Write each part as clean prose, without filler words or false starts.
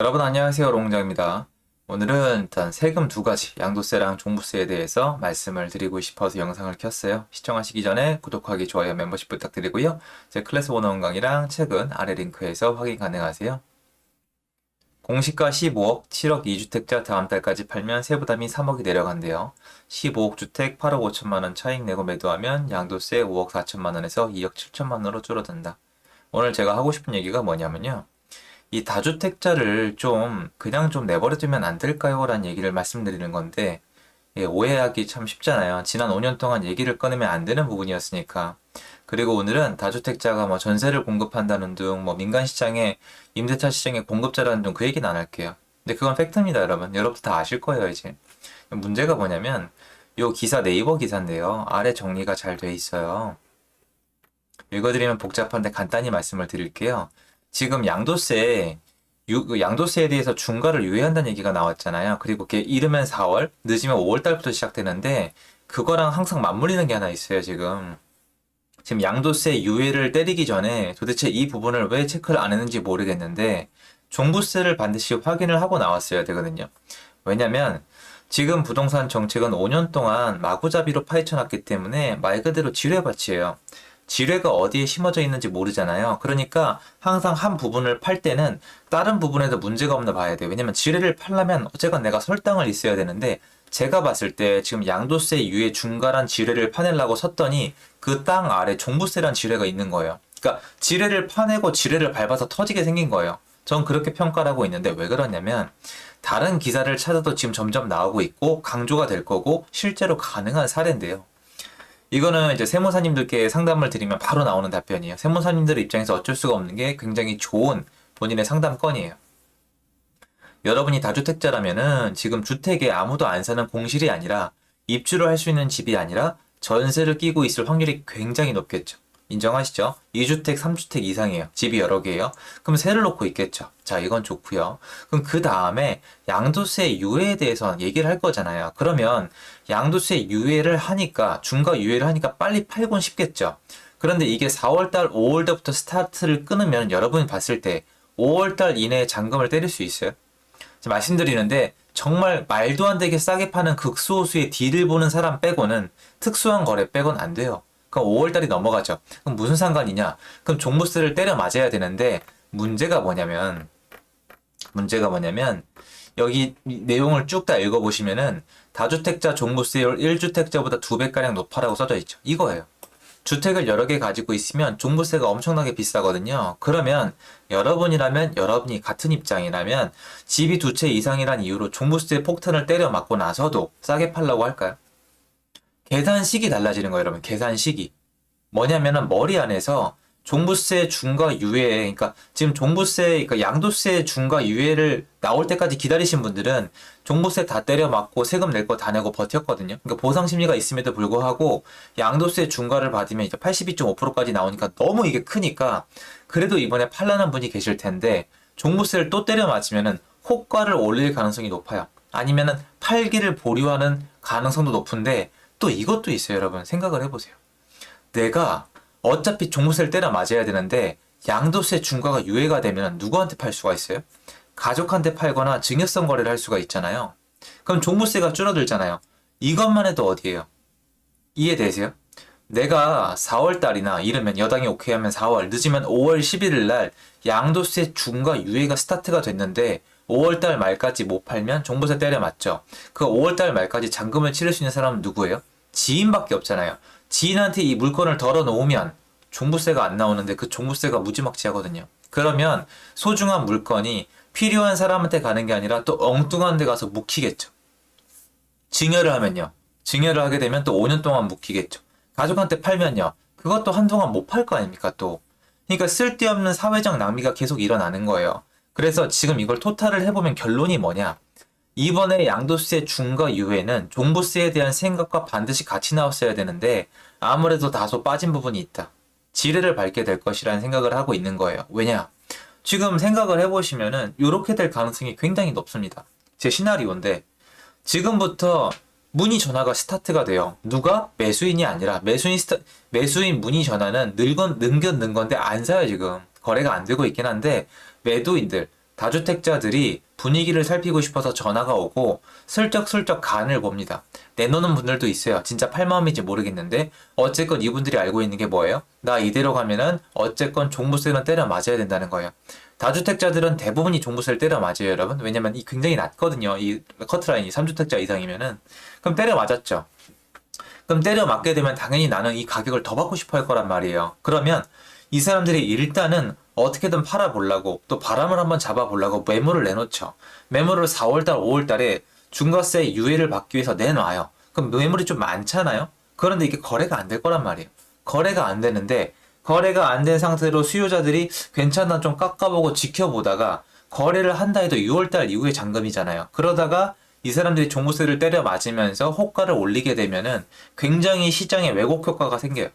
여러분 안녕하세요. 롱장입니다. 오늘은 일단 세금 두 가지, 양도세랑 종부세에 대해서 말씀을 드리고 싶어서 영상을 켰어요. 시청하시기 전에 구독하기, 좋아요, 멤버십 부탁드리고요. 제 클래스 101 강의랑 책은 아래 링크에서 확인 가능하세요. 공시가 15억, 7억 2주택자 다음 달까지 팔면 세부담이 3억이 내려간대요. 15억 주택 8억 5천만 원 차익 내고 매도하면 양도세 5억 4천만 원에서 2억 7천만 원으로 줄어든다. 오늘 제가 하고 싶은 얘기가 뭐냐면요. 이 다주택자를 좀 그냥 좀 내버려두면 안 될까요? 라는 얘기를 말씀드리는 건데 오해하기 참 쉽잖아요. 지난 5년 동안 얘기를 꺼내면 안 되는 부분이었으니까. 그리고 오늘은 다주택자가 뭐 전세를 공급한다는 둥, 뭐 민간 시장에 임대차 시장에 공급자라는 둥 그 얘기는 안 할게요. 근데 그건 팩트입니다, 여러분. 여러분도 다 아실 거예요, 이제. 문제가 뭐냐면 요 기사 네이버 기사인데요. 아래 정리가 잘 돼 있어요. 읽어드리면 복잡한데 간단히 말씀을 드릴게요. 지금 양도세에 대해서 중과를 유예한다는 얘기가 나왔잖아요. 그리고 그게 이르면 4월, 늦으면 5월 달부터 시작되는데, 그거랑 항상 맞물리는 게 하나 있어요, 지금. 지금 양도세 유예를 때리기 전에 도대체 이 부분을 왜 체크를 안 했는지 모르겠는데, 종부세를 반드시 확인을 하고 나왔어야 되거든요. 왜냐면, 지금 부동산 정책은 5년 동안 마구잡이로 파헤쳐놨기 때문에 말 그대로 지뢰밭이에요. 지뢰가 어디에 심어져 있는지 모르잖아요. 그러니까 항상 한 부분을 팔 때는 다른 부분에도 문제가 없나 봐야 돼요. 왜냐면 지뢰를 팔려면 어쨌건 내가 설 땅을 있어야 되는데 제가 봤을 때 지금 양도세 유예 중과란 지뢰를 파내려고 섰더니 그 땅 아래 종부세란 지뢰가 있는 거예요. 그러니까 지뢰를 파내고 지뢰를 밟아서 터지게 생긴 거예요. 전 그렇게 평가를 하고 있는데 왜 그러냐면 다른 기사를 찾아도 지금 점점 나오고 있고 강조가 될 거고 실제로 가능한 사례인데요. 이거는 이제 세무사님들께 상담을 드리면 바로 나오는 답변이에요. 세무사님들 입장에서 어쩔 수가 없는 게 굉장히 좋은 본인의 상담건이에요. 여러분이 다주택자라면은 지금 주택에 아무도 안 사는 공실이 아니라 입주를 할 수 있는 집이 아니라 전세를 끼고 있을 확률이 굉장히 높겠죠. 인정하시죠? 2주택, 3주택 이상이에요. 집이 여러 개예요. 그럼 세를 놓고 있겠죠. 자, 이건 좋고요. 그럼 그 다음에 양도세 유예에 대해서 얘기를 할 거잖아요. 그러면 양도세 유예를 하니까 중과 유예를 하니까 빨리 팔곤 싶겠죠. 그런데 이게 4월달, 5월달부터 스타트를 끊으면 여러분이 봤을 때 5월달 이내에 잔금을 때릴 수 있어요. 말씀드리는데 정말 말도 안 되게 싸게 파는 극소수의 딜을 보는 사람 빼고는 특수한 거래 빼고는 안 돼요. 그럼 5월달이 넘어가죠. 그럼 무슨 상관이냐? 그럼 종부세를 때려 맞아야 되는데 문제가 뭐냐면 여기 내용을 쭉 다 읽어보시면은 다주택자 종부세율 1주택자보다 2배가량 높아라고 써져 있죠. 이거예요. 주택을 여러 개 가지고 있으면 종부세가 엄청나게 비싸거든요. 그러면 여러분이 같은 입장이라면 집이 두 채 이상이란 이유로 종부세 폭탄을 때려 맞고 나서도 싸게 팔라고 할까요? 계산식이 달라지는 거예요, 여러분. 계산식이. 뭐냐면은 머리 안에서 종부세 중과 유예, 그러니까 지금 그러니까 양도세 중과 유예를 나올 때까지 기다리신 분들은 종부세 다 때려 맞고 세금 낼 거 다 내고 버텼거든요. 그러니까 보상 심리가 있음에도 불구하고 양도세 중과를 받으면 이제 82.5%까지 나오니까 너무 이게 크니까 그래도 이번에 팔라는 분이 계실 텐데 종부세를 또 때려 맞으면은 호가를 올릴 가능성이 높아요. 아니면은 팔기를 보류하는 가능성도 높은데 또 이것도 있어요, 여러분. 생각을 해보세요. 내가 어차피 종부세를 때려 맞아야 되는데 양도세 중과가 유예가 되면 누구한테 팔 수가 있어요? 가족한테 팔거나 증여성 거래를 할 수가 있잖아요. 그럼 종부세가 줄어들잖아요. 이것만 해도 어디예요? 이해되세요? 내가 4월 달이나 이르면 여당이 오케이 하면 4월, 늦으면 5월 11일 날 양도세 중과 유예가 스타트가 됐는데 5월 달 말까지 못 팔면 종부세 때려 맞죠. 그 5월 달 말까지 잔금을 치를 수 있는 사람은 누구예요? 지인밖에 없잖아요. 지인한테 이 물건을 덜어 놓으면 종부세가 안 나오는데 그 종부세가 무지막지하거든요. 그러면 소중한 물건이 필요한 사람한테 가는 게 아니라 또 엉뚱한 데 가서 묵히겠죠. 증여를 하면요. 증여를 하게 되면 또 5년 동안 묵히겠죠. 가족한테 팔면요. 그것도 한동안 못 팔 거 아닙니까 또. 그러니까 쓸데없는 사회적 낭비가 계속 일어나는 거예요. 그래서 지금 이걸 토탈을 해보면 결론이 뭐냐. 이번에 양도세 중과 유예는 종부세에 대한 생각과 반드시 같이 나왔어야 되는데 아무래도 다소 빠진 부분이 있다. 지뢰를 밟게 될 것이라는 생각을 하고 있는 거예요. 왜냐? 지금 생각을 해보시면은 이렇게 될 가능성이 굉장히 높습니다. 제 시나리오인데 지금부터 문의 전화가 스타트가 돼요. 누가? 매수인이 아니라 매수인 문의 전화는 능견 건데 안 사요 지금. 거래가 안 되고 있긴 한데 매도인들 다주택자들이 분위기를 살피고 싶어서 전화가 오고 슬쩍슬쩍 간을 봅니다. 내놓는 분들도 있어요. 진짜 팔마음인지 모르겠는데 어쨌건 이분들이 알고 있는 게 뭐예요? 나 이대로 가면은 어쨌건 종부세는 때려 맞아야 된다는 거예요. 다주택자들은 대부분이 종부세를 때려 맞아요, 여러분. 왜냐면 이 굉장히 낮거든요. 이 커트라인이 3주택자 이상이면은. 그럼 때려 맞았죠. 그럼 때려 맞게 되면 당연히 나는 이 가격을 더 받고 싶어 할 거란 말이에요. 그러면 이 사람들이 일단은 어떻게든 팔아보려고 또 바람을 한번 잡아보려고 매물을 내놓죠. 매물을 4월달, 5월달에 중과세 유예를 받기 위해서 내놔요. 그럼 매물이 좀 많잖아요. 그런데 이게 거래가 안 될 거란 말이에요. 거래가 안 되는데 거래가 안 된 상태로 수요자들이 괜찮아 좀 깎아보고 지켜보다가 거래를 한다 해도 6월달 이후에 잔금이잖아요. 그러다가 이 사람들이 종부세를 때려 맞으면서 호가를 올리게 되면은 굉장히 시장에 왜곡 효과가 생겨요.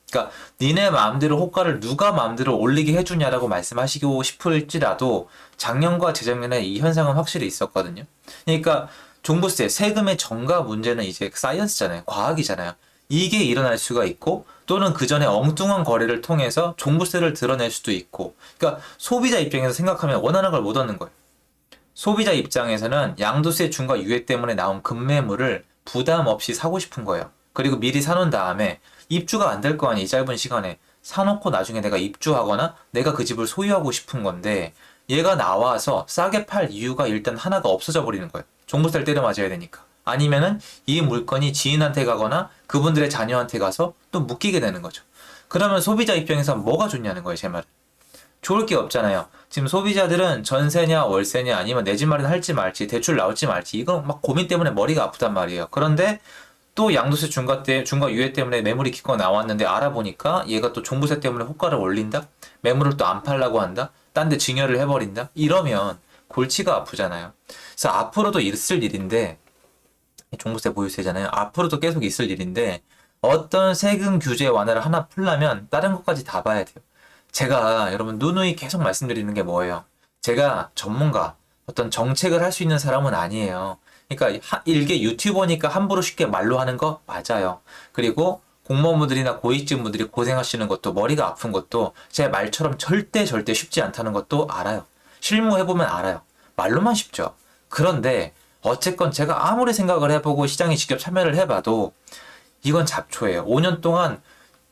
그러니까 니네 마음대로 호가를 누가 마음대로 올리게 해주냐라고 말씀하시고 싶을지라도 작년과 재작년에 이 현상은 확실히 있었거든요. 그러니까 종부세, 세금의 정가 문제는 이제 사이언스잖아요. 과학이잖아요. 이게 일어날 수가 있고 또는 그 전에 엉뚱한 거래를 통해서 종부세를 드러낼 수도 있고 그러니까 소비자 입장에서 생각하면 원하는 걸 못 얻는 거예요. 소비자 입장에서는 양도세 중과 유예 때문에 나온 급매물을 부담 없이 사고 싶은 거예요. 그리고 미리 사놓은 다음에 입주가 안 될 거 아니에요. 이 짧은 시간에. 사놓고 나중에 내가 입주하거나 내가 그 집을 소유하고 싶은 건데 얘가 나와서 싸게 팔 이유가 일단 하나가 없어져 버리는 거예요. 종부세를 때려 맞아야 되니까. 아니면은 이 물건이 지인한테 가거나 그분들의 자녀한테 가서 또 묶이게 되는 거죠. 그러면 소비자 입장에서 뭐가 좋냐는 거예요, 제 말은. 좋을 게 없잖아요. 지금 소비자들은 전세냐 월세냐 아니면 내 집 마련할지 말지 대출 나올지 말지 이건 막 고민 때문에 머리가 아프단 말이에요. 그런데 또 양도세 중과 유예 때문에 매물이 기껏 나왔는데 알아보니까 얘가 또 종부세 때문에 호가를 올린다? 매물을 또 안 팔라고 한다? 딴 데 증여를 해버린다? 이러면 골치가 아프잖아요. 그래서 앞으로도 있을 일인데 종부세 보유세잖아요. 앞으로도 계속 있을 일인데 어떤 세금 규제 완화를 하나 풀려면 다른 것까지 다 봐야 돼요. 제가 여러분 누누이 계속 말씀드리는 게 뭐예요? 제가 전문가, 어떤 정책을 할 수 있는 사람은 아니에요. 그러니까 일개 유튜버니까 함부로 쉽게 말로 하는 거 맞아요. 그리고 공무원분들이나 고위직분들이 고생하시는 것도 머리가 아픈 것도 제 말처럼 절대 쉽지 않다는 것도 알아요. 실무해보면 알아요. 말로만 쉽죠. 그런데 어쨌건 제가 아무리 생각을 해보고 시장에 직접 참여를 해봐도 이건 잡초예요. 5년 동안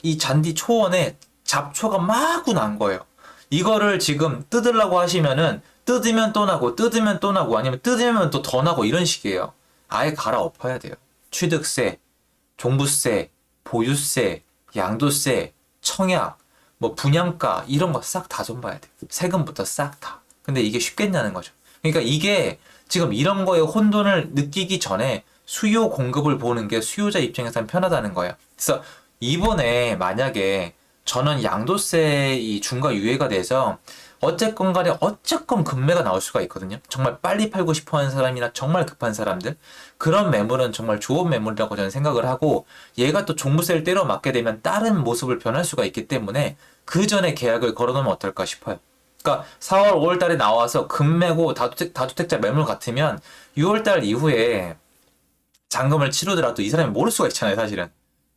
이 잔디 초원에 잡초가 마구 난 거예요. 이거를 지금 뜯으려고 하시면은 뜯으면 또 나고 뜯으면 또 나고 아니면 뜯으면 또 더 나고 이런 식이에요. 아예 갈아엎어야 돼요. 취득세, 종부세, 보유세, 양도세, 청약, 뭐 분양가 이런 거 싹 다 좀 봐야 돼요. 세금부터 싹 다. 근데 이게 쉽겠냐는 거죠. 그러니까 이게 지금 이런 거에 혼돈을 느끼기 전에 수요 공급을 보는 게 수요자 입장에서는 편하다는 거예요. 그래서 이번에 만약에 저는 양도세 이 중과 유예가 돼서 어쨌건 간에 어쨌건 급매가 나올 수가 있거든요. 정말 빨리 팔고 싶어 하는 사람이나 정말 급한 사람들. 그런 매물은 정말 좋은 매물이라고 저는 생각을 하고 얘가 또 종부세를 때려 맞게 되면 다른 모습을 변할 수가 있기 때문에 그 전에 계약을 걸어놓으면 어떨까 싶어요. 그러니까 4월, 5월 달에 나와서 급매고 다주택자 매물 같으면 6월 달 이후에 잔금을 치르더라도 이 사람이 모를 수가 있잖아요, 사실은.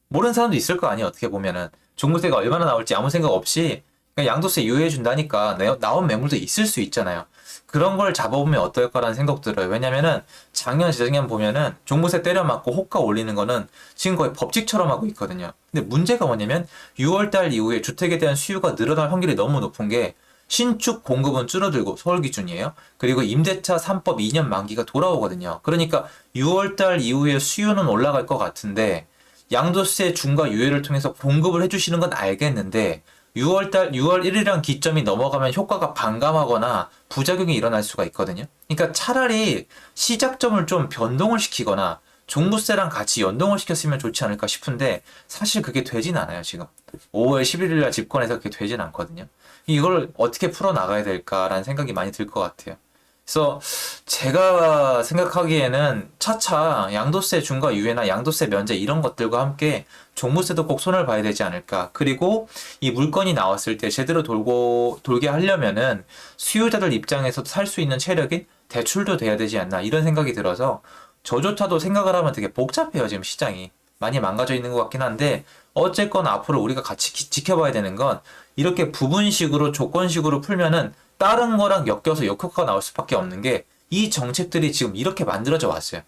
모르는 사람도 있을 거 아니에요, 어떻게 보면은. 종부세가 얼마나 나올지 아무 생각 없이 그냥 양도세 유예해 준다니까 나온 매물도 있을 수 있잖아요. 그런 걸 잡아보면 어떨까라는 생각 들어요. 왜냐면은 작년, 재작년 보면은 종부세 때려 맞고 호가 올리는 거는 지금 거의 법칙처럼 하고 있거든요. 근데 문제가 뭐냐면 6월 달 이후에 주택에 대한 수요가 늘어날 확률이 너무 높은 게 신축 공급은 줄어들고 서울 기준이에요. 그리고 임대차 3법 2년 만기가 돌아오거든요. 그러니까 6월 달 이후에 수요는 올라갈 것 같은데 양도세 중과 유예를 통해서 공급을 해주시는 건 알겠는데 6월 1일이란 기점이 넘어가면 효과가 반감하거나 부작용이 일어날 수가 있거든요. 그러니까 차라리 시작점을 좀 변동을 시키거나 종부세랑 같이 연동을 시켰으면 좋지 않을까 싶은데 사실 그게 되진 않아요, 지금. 5월 11일 날 집권해서 그게 되진 않거든요. 이걸 어떻게 풀어나가야 될까라는 생각이 많이 들 것 같아요. 그래서 제가 생각하기에는 차차 양도세 중과 유예나 양도세 면제 이런 것들과 함께 종부세도 꼭 손을 봐야 되지 않을까. 그리고 이 물건이 나왔을 때 제대로 돌게 하려면은 수요자들 입장에서도 살 수 있는 체력인 대출도 돼야 되지 않나 이런 생각이 들어서 저조차도 생각을 하면 되게 복잡해요. 지금 시장이 많이 망가져 있는 것 같긴 한데 어쨌건 앞으로 우리가 같이 지켜봐야 되는 건 이렇게 부분식으로 조건식으로 풀면은 다른 거랑 엮여서 역효과가 나올 수밖에 없는 게 이 정책들이 지금 이렇게 만들어져 왔어요.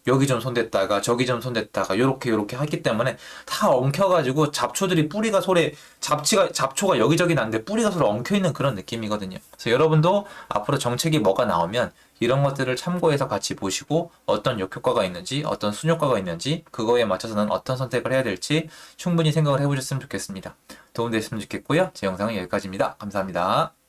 여기 좀 손댔다가 저기 좀 손댔다가 요렇게 하기 때문에 다 엉켜가지고 잡초들이 뿌리가 솔에 잡초가 여기저기 나는데 뿌리가 솔에 엉켜있는 그런 느낌이거든요. 그래서 여러분도 앞으로 정책이 뭐가 나오면 이런 것들을 참고해서 같이 보시고 어떤 역효과가 있는지 어떤 순효과가 있는지 그거에 맞춰서는 어떤 선택을 해야 될지 충분히 생각을 해보셨으면 좋겠습니다. 도움되셨으면 좋겠고요. 제 영상은 여기까지입니다. 감사합니다.